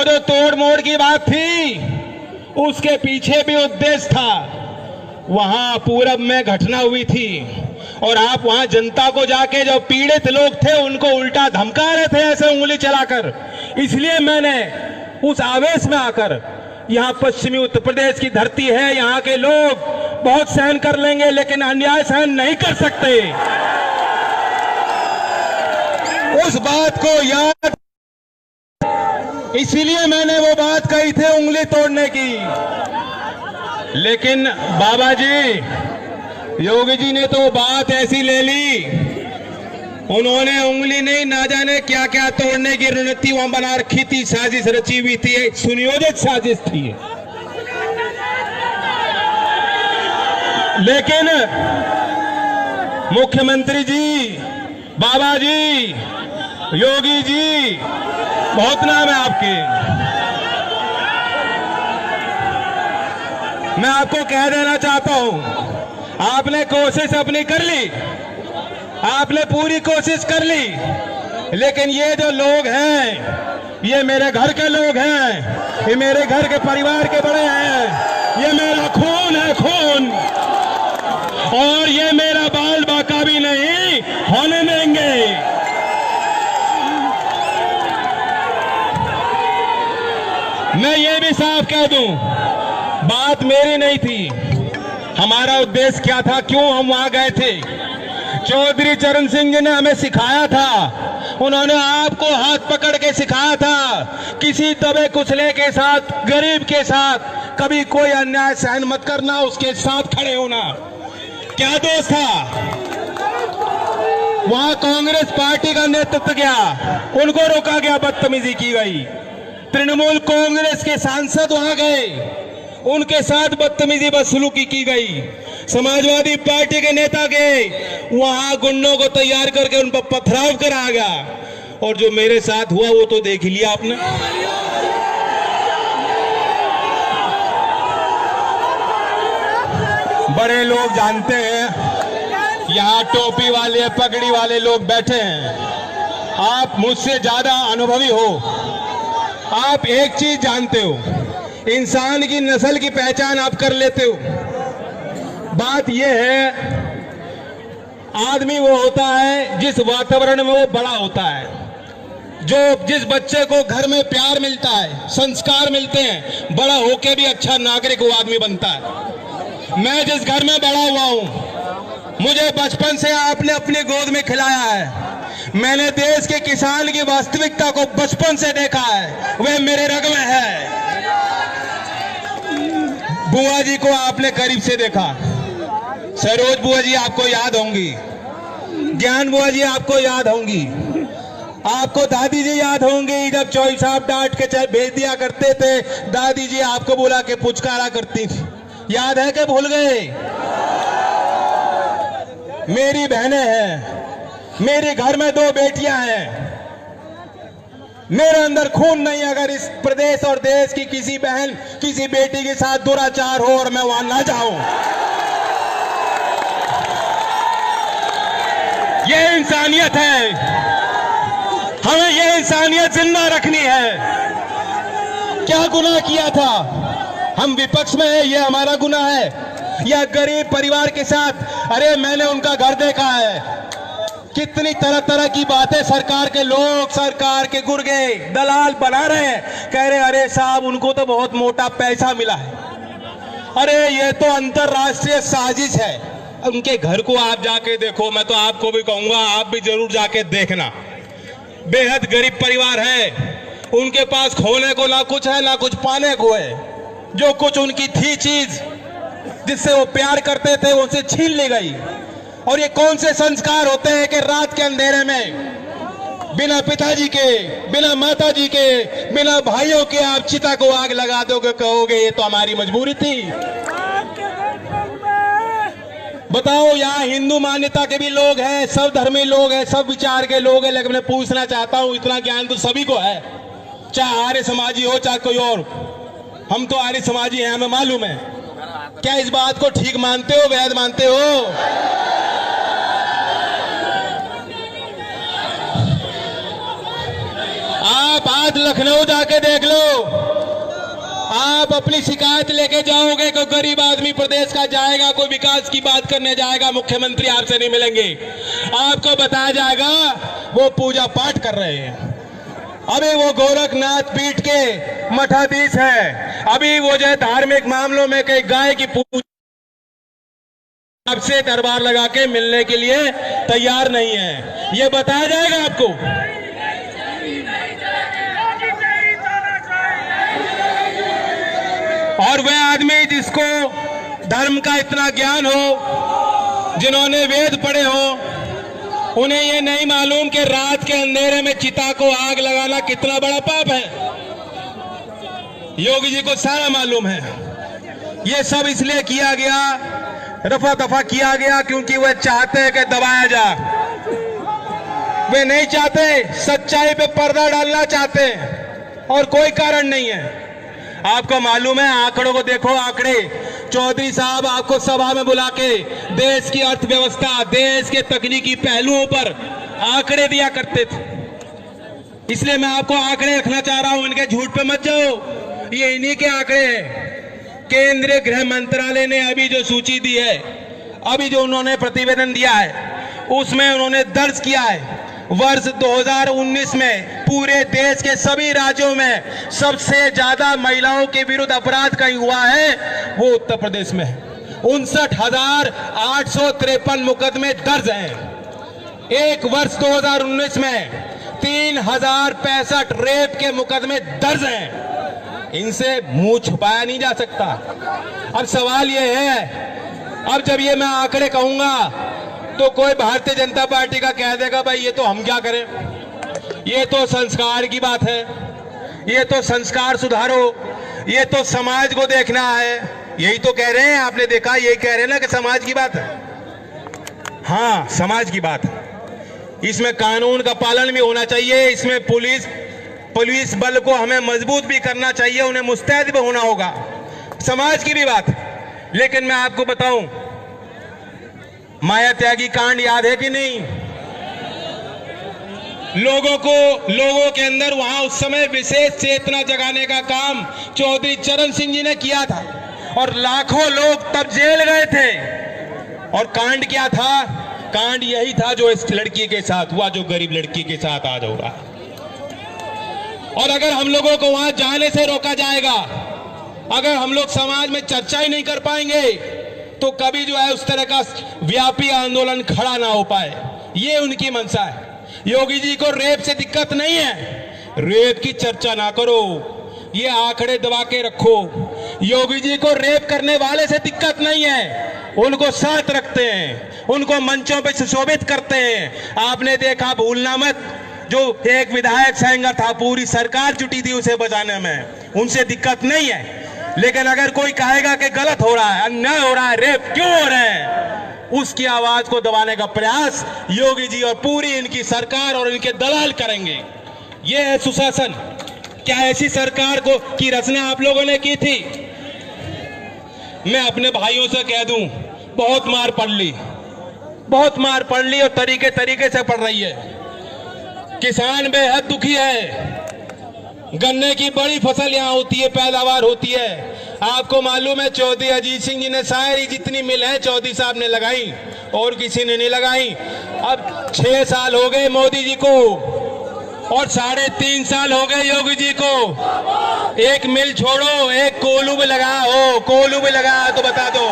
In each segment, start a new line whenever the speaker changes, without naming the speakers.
वो जो तोड़ मोड़ की बात थी, उसके पीछे भी उद्देश्य था। वहां पूरब में घटना हुई थी और आप वहां जनता को जाके जो पीड़ित लोग थे उनको उल्टा धमका रहे थे ऐसे उंगली चलाकर। इसलिए मैंने उस आवेश में आकर, यहाँ पश्चिमी उत्तर प्रदेश की धरती है, यहाँ के लोग बहुत सहन कर लेंगे लेकिन अन्याय सहन नहीं कर सकते, उस बात को याद, इसीलिए मैंने वो बात कही थी उंगली तोड़ने की। लेकिन बाबा जी, योगी जी ने तो बात ऐसी ले ली, उन्होंने उंगली नहीं ना जाने क्या क्या तोड़ने की रणनीति वहां बना रखी थी, साजिश रची हुई थी, एक सुनियोजित साजिश थी। लेकिन मुख्यमंत्री जी, बाबा जी, योगी जी, बहुत नाम है आपके, मैं आपको कह देना चाहता हूं, आपने कोशिश अपनी कर ली, आपने पूरी कोशिश कर ली, लेकिन ये जो लोग हैं, ये मेरे घर के लोग हैं, ये मेरे घर के परिवार के बड़े हैं, ये मेरा खून है, खून, और ये मेरा बाल बाका भी नहीं होने देंगे। मैं ये भी साफ कह दूं, बात मेरी नहीं थी, हमारा उद्देश्य क्या था, क्यों हम वहां गए थे। चौधरी चरण सिंह जी ने हमें सिखाया था, उन्होंने आपको हाथ पकड़ के सिखाया था, किसी दबे कुचले के साथ, गरीब के साथ कभी कोई अन्याय सहन मत करना, उसके साथ खड़े होना। क्या दोष था? वहां कांग्रेस पार्टी का नेतृत्व गया, उनको रोका गया, बदतमीजी की गई। तृणमूल कांग्रेस के सांसद वहां गए, उनके साथ बदतमीजी बदसलूकी की गई। समाजवादी पार्टी के नेता गए, वहां गुंडों को तैयार करके उन पर पथराव कराया गया। और जो मेरे साथ हुआ वो तो देख लिया आपने। बड़े लोग जानते हैं, यहाँ टोपी वाले पगड़ी वाले लोग बैठे हैं, आप मुझसे ज्यादा अनुभवी हो, आप एक चीज जानते हो, इंसान की नस्ल की पहचान आप कर लेते हो। बात यह है, आदमी वो होता है जिस वातावरण में वो बड़ा होता है, जो जिस बच्चे को घर में प्यार मिलता है, संस्कार मिलते हैं, बड़ा होके भी अच्छा नागरिक वो आदमी बनता है। मैं जिस घर में बड़ा हुआ हूं, मुझे बचपन से आपने अपनी गोद में खिलाया है, मैंने देश के किसान की वास्तविकता को बचपन से देखा है, वह मेरे रग में है। बुआ जी को आपने करीब से देखा, सरोज बुआ जी आपको याद होंगी, ज्ञान बुआ जी आपको याद होंगी, आपको दादी जी याद होंगी, जब चौधरी साहब डांट के भेज दिया करते थे, दादी जी आपको बुला के पुचकारा करती थी, याद है कि भूल गए? मेरी बहनें हैं, मेरे घर में 2 बेटियां हैं, मेरे अंदर खून नहीं, अगर इस प्रदेश और देश की किसी बहन किसी बेटी के साथ दुराचार हो और मैं वहां ना जाऊं, ये इंसानियत है, हमें ये इंसानियत जिंदा रखनी है। क्या गुनाह किया था? हम विपक्ष में है, ये हमारा गुनाह है? या गरीब परिवार के साथ, अरे मैंने उनका घर देखा है, कितनी तरह तरह की बातें सरकार के लोग, सरकार के गुर्गे दलाल बना रहे हैं, कह रहे अरे साहब उनको तो बहुत मोटा पैसा मिला है। अरे ये तो अंतरराष्ट्रीय साजिश है, उनके घर को आप जाके देखो, मैं तो आपको भी कहूंगा आप भी जरूर जाके देखना। बेहद गरीब परिवार है, उनके पास खोने को ना कुछ है ना कुछ पाने को है, जो कुछ उनकी थी चीज जिससे वो प्यार करते थे उनसे छीन ली गई। और ये कौन से संस्कार होते हैं कि रात के अंधेरे में बिना पिताजी के, बिना माताजी के, बिना भाइयों के आप चिता को आग लगा दोगे, कहोगे ये तो हमारी मजबूरी थी। बताओ, यहाँ हिंदू मान्यता के भी लोग हैं, सब धर्मी लोग हैं, सब विचार के लोग हैं, लेकिन मैं पूछना चाहता हूँ, इतना ज्ञान तो सभी को है, चाहे आर्य समाजी हो चाहे कोई और। हम तो आर्य समाजी हैं, हमें मालूम है। क्या इस बात को ठीक मानते हो, वैध मानते हो? आप आज लखनऊ जाके देख लो, आप अपनी शिकायत लेके जाओगे, कोई गरीब आदमी प्रदेश का जाएगा, कोई विकास की बात करने जाएगा, मुख्यमंत्री आपसे नहीं मिलेंगे। आपको बताया जाएगा वो पूजा पाठ कर रहे हैं। अभी वो गोरखनाथ पीठ के मठाधीश है, अभी वो जो है धार्मिक मामलों में कई गाय की पूजा आपसे दरबार लगा के मिलने के लिए तैयार नहीं है। ये बताया जाएगा आपको। और वह आदमी जिसको धर्म का इतना ज्ञान हो, जिन्होंने वेद पढ़े हो, उन्हें ये नहीं मालूम कि रात के अंधेरे में चिता को आग लगाना कितना बड़ा पाप है। योगी जी को सारा मालूम है। ये सब इसलिए किया गया, रफा दफा किया गया, क्योंकि वह चाहते हैं कि दबाया जा। वे नहीं चाहते, सच्चाई पे पर्दा डालना चाहते हैं, और कोई कारण नहीं है। आपको मालूम है, आंकड़ों को देखो, आंकड़े। चौधरी साहब आपको सभा में बुला के देश की अर्थव्यवस्था, देश के तकनीकी पहलुओं पर आंकड़े दिया करते थे। इसलिए मैं आपको आंकड़े रखना चाह रहा हूं, इनके झूठ पे मत जाओ। ये इन्हीं के आंकड़े हैं। केंद्रीय गृह मंत्रालय ने अभी जो सूची दी है, अभी जो उन्होंने प्रतिवेदन दिया है, उसमें उन्होंने दर्ज किया है वर्ष 2019 में पूरे देश के सभी राज्यों में सबसे ज्यादा महिलाओं के विरुद्ध अपराध कहीं हुआ है, वो उत्तर प्रदेश में है। 59,853 मुकदमे दर्ज हैं। एक वर्ष 2019 में 3,065 रेप के मुकदमे दर्ज हैं। इनसे मुंह छुपाया नहीं जा सकता। अब सवाल ये है, अब जब ये मैं आंकड़े कहूंगा तो कोई भारतीय जनता पार्टी का कह देगा भाई ये तो हम क्या करें, ये तो संस्कार की बात है, ये तो संस्कार सुधारो, ये तो समाज को देखना है। यही तो कह रहे हैं, आपने देखा, यही कह रहे हैं ना कि समाज की बात है। हाँ, समाज की बात है। इसमें कानून का पालन भी होना चाहिए, इसमें पुलिस बल को हमें मजबूत भी करना चाहिए, उन्हें मुस्तैद भी होना होगा, समाज की भी बात। लेकिन मैं आपको बताऊं, माया त्यागी कांड याद है कि नहीं? लोगों के अंदर वहां उस समय विशेष चेतना जगाने का काम चौधरी चरण सिंह जी ने किया था, और लाखों लोग तब जेल गए थे। और कांड क्या था? कांड यही था जो इस लड़की के साथ हुआ, जो गरीब लड़की के साथ आज हो रहा है। और अगर हम लोगों को वहां जाने से रोका जाएगा, अगर हम लोग समाज में चर्चा ही नहीं कर पाएंगे, तो कभी जो है उस तरह का व्यापी आंदोलन खड़ा ना हो पाए। ये उनकी मंशा है। योगी जी को रेप से दिक्कत नहीं है, रेप की चर्चा ना करो, ये आंकड़े दबा के रखो। योगी जी को रेप करने वाले से दिक्कत नहीं है, उनको साथ रखते हैं, उनको मंचों पे सुशोभित करते हैं। आपने देखा, भूलना मत, जो एक विधायक सेंगर था, पूरी सरकार जुटी थी उसे बचाने में, उनसे दिक्कत नहीं है। लेकिन अगर कोई कहेगा कि गलत हो रहा है, अन्याय हो रहा है, रेप क्यों हो रहे हैं, उसकी आवाज को दबाने का प्रयास योगी जी और पूरी इनकी सरकार और इनके दलाल करेंगे। यह है सुशासन। क्या ऐसी सरकार की रचना आप लोगों ने की थी? मैं अपने भाइयों से कह दूं, बहुत मार पड़ ली, बहुत मार पड़ ली, और तरीके से पड़ रही है। किसान बेहद दुखी है। गन्ने की बड़ी फसल यहाँ होती है, पैदावार होती है। आपको मालूम है, चौधरी अजीत सिंह जी ने सारी जितनी मिल है चौधरी साहब ने लगाई, और किसी ने नहीं लगाई। अब 6 साल हो गए मोदी जी को, और 3.5 साल हो गए योगी जी को। एक मिल छोड़ो, एक कोलू भी लगा हो, कोलू भी लगा तो बता दो।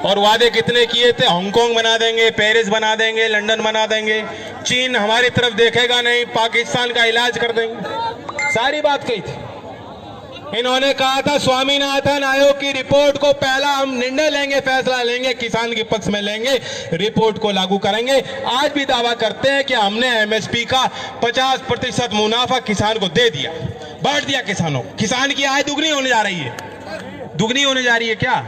और वादे कितने किए थे, हांगकांग बना देंगे, पेरिस बना देंगे, लंदन बना देंगे, चीन हमारी तरफ देखेगा नहीं, पाकिस्तान का इलाज कर देंगे, सारी बात कही थी। इन्होंने कहा था स्वामीनाथन आयोग की रिपोर्ट को पहला हम निर्णय लेंगे, फैसला लेंगे, किसान के पक्ष में लेंगे, रिपोर्ट को लागू करेंगे। आज भी दावा करते हैं कि हमने एमएसपी का 50% मुनाफा किसान को दे दिया, बांट दिया किसानों। किसान की आय दुगनी होने जा रही है, दुगनी होने जा रही है। क्या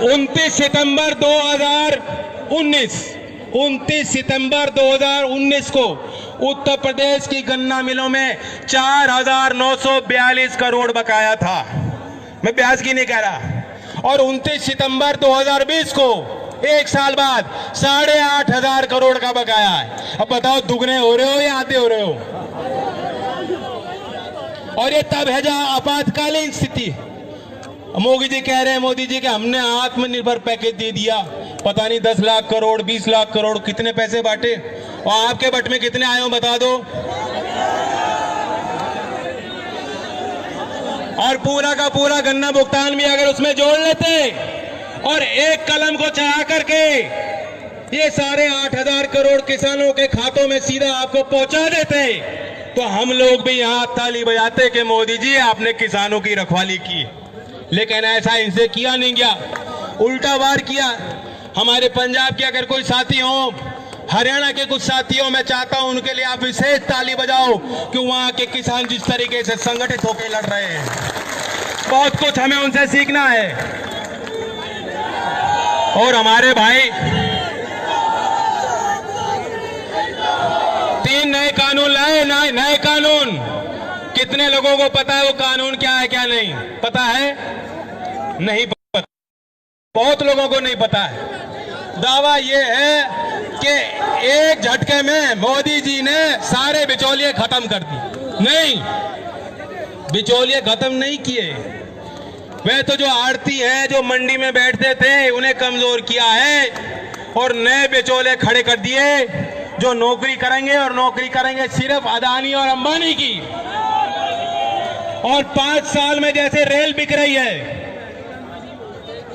29 सितंबर 2019 को उत्तर प्रदेश की गन्ना मिलों में 4,942 करोड़ बकाया था। मैं ब्याज की नहीं कह रहा। और 29 सितंबर 2020 को, एक साल बाद, 8,500 करोड़ का बकाया है। अब बताओ दुगने हो रहे हो या आधे हो रहे हो? और ये तब है जहां आपातकालीन स्थिति। मोदी जी कह रहे हैं, मोदी जी कि हमने आत्मनिर्भर पैकेज दे दिया, पता नहीं 10 लाख करोड़ 20 लाख करोड़ कितने पैसे बांटे, और आपके बट में कितने आए हो बता दो। और पूरा का पूरा गन्ना भुगतान भी अगर उसमें जोड़ लेते और एक कलम को चढ़ा करके ये सारे 8,000 करोड़ किसानों के खातों में सीधा आपको पहुंचा देते, तो हम लोग भी यहां ताली बजाते कि मोदी जी आपने किसानों की रखवाली की। लेकिन ऐसा इनसे किया नहीं गया, उल्टा वार किया। हमारे पंजाब के अगर कोई साथी हो, हरियाणा के कुछ साथी हो, मैं चाहता हूं उनके लिए आप विशेष ताली बजाओ कि वहां के किसान जिस तरीके से संगठित होकर लड़ रहे हैं, बहुत कुछ हमें उनसे सीखना है। और हमारे भाई 3 नए कानून लाए, नए कानून। कितने लोगों को पता है वो कानून क्या है क्या नहीं पता है? नहीं पता, बहुत लोगों को नहीं पता है। दावा ये है कि एक झटके में मोदी जी ने सारे बिचौलिए खत्म कर दिए। नहीं, बिचौलिए खत्म नहीं किए, वे तो जो आड़ती है, जो मंडी में बैठते थे, उन्हें कमजोर किया है और नए बिचौले खड़े कर दिए जो नौकरी करेंगे, और नौकरी करेंगे सिर्फ अदानी और अंबानी की। और 5 साल में जैसे रेल बिक रही है,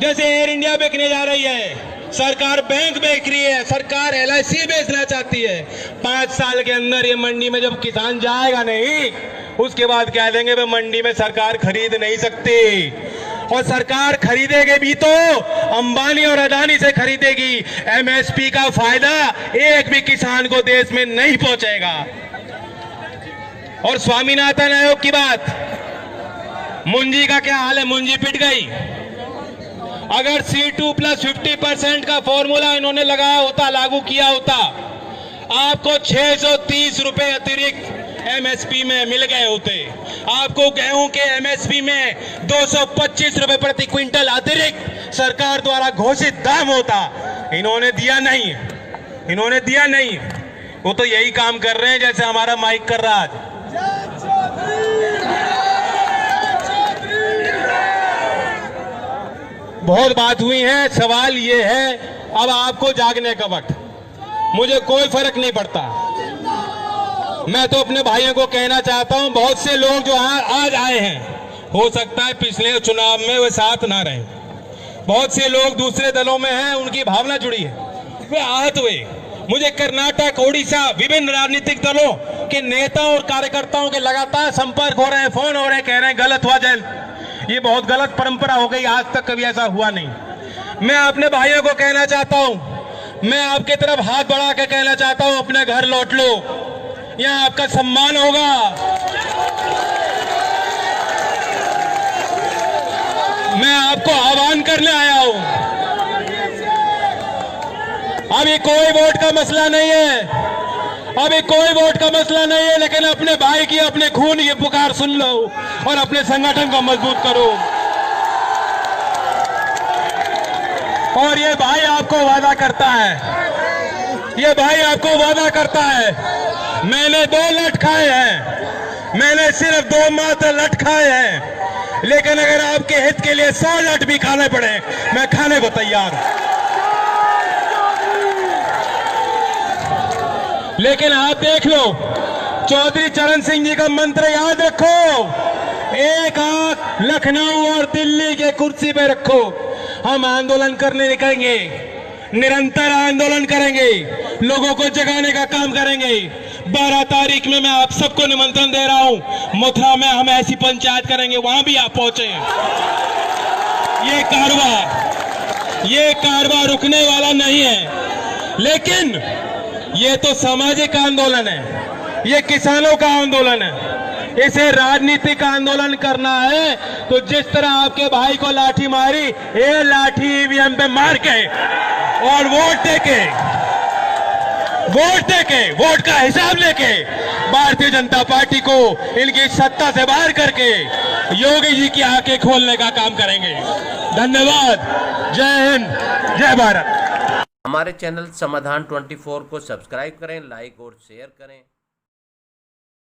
जैसे एयर इंडिया बिकने जा रही है, सरकार बैंक बेच रही है, सरकार LIC बेचना चाहती है, 5 साल के अंदर ये मंडी में जब किसान जाएगा नहीं, उसके बाद कह देंगे वे मंडी में सरकार खरीद नहीं सकती। और सरकार खरीदेगी भी तो अंबानी और अदानी से खरीदेगी। MSP का फायदा एक भी किसान को देश में नहीं पहुंचेगा। और स्वामीनाथन आयोग की बात, मुंजी का क्या हाल है? मुंजी पिट गई। अगर C2 + 50% का फॉर्मूला इन्होंने लगाया होता, लागू किया होता, आपको 630 रुपए अतिरिक्त MSP में मिल गए होते। आपको गेहूं के MSP में 225 रुपए प्रति क्विंटल अतिरिक्त सरकार द्वारा घोषित दाम होता। इन्होंने दिया नहीं, इन्होंने दिया नहीं। वो तो यही काम कर रहे हैं जैसे हमारा माइक कर रहा है। बहुत बात हुई है, सवाल ये है अब आपको जागने का वक्त। मुझे कोई फर्क नहीं पड़ता, मैं तो अपने भाइयों को कहना चाहता हूं, बहुत से लोग जो आज आए हैं, हो सकता है पिछले चुनाव में वे साथ ना रहे, बहुत से लोग दूसरे दलों में हैं, उनकी भावना जुड़ी है, वे आहत हुए। मुझे कर्नाटक, ओडिशा, विभिन्न राजनीतिक दलों के नेताओं और कार्यकर्ताओं के लगातार संपर्क हो रहे हैं, फोन हो रहे हैं, कह रहे हैं गलत हुआ जयंत, ये बहुत गलत परंपरा हो गई, आज तक कभी ऐसा हुआ नहीं। मैं अपने भाइयों को कहना चाहता हूं, मैं आपकी तरफ हाथ बढ़ा के कहना चाहता हूं, अपने घर लौट लो, यहां आपका सम्मान होगा। मैं आपको आह्वान करने आया हूं। अभी कोई वोट का मसला नहीं है, अभी कोई वोट का मसला नहीं है, लेकिन अपने भाई की, अपने खून की पुकार सुन लो और अपने संगठन को मजबूत करो। और ये भाई आपको वादा करता है, ये भाई आपको वादा करता है, मैंने 2 लठ खाए हैं, मैंने सिर्फ 2 मात्र लठ खाए हैं, लेकिन अगर आपके हित के लिए 100 लठ भी खाने पड़े, मैं खाने को तैयार हूं। लेकिन आप देख लो, चौधरी चरण सिंह जी का मंत्र याद रखो, एक आंख लखनऊ और दिल्ली के कुर्सी पे रखो। हम आंदोलन करने निकलेंगे, निरंतर आंदोलन करेंगे, लोगों को जगाने का काम करेंगे। 12 तारीख में मैं आप सबको निमंत्रण दे रहा हूं, मथुरा में हम ऐसी पंचायत करेंगे, वहां भी आप पहुंचे। ये कारवां रुकने वाला नहीं है, लेकिन ये तो सामाजिक आंदोलन है, ये किसानों का आंदोलन है, इसे राजनीतिक आंदोलन करना है तो जिस तरह आपके भाई को लाठी मारी, ये लाठी ईवीएम पे मार के और वोट देके वोट का हिसाब लेके भारतीय जनता पार्टी को इनकी सत्ता से बाहर करके योगी जी की आंखें खोलने का काम करेंगे। धन्यवाद। जय हिंद, जय भारत।
हमारे चैनल समाधान 24 को सब्सक्राइब करें, लाइक और शेयर करें।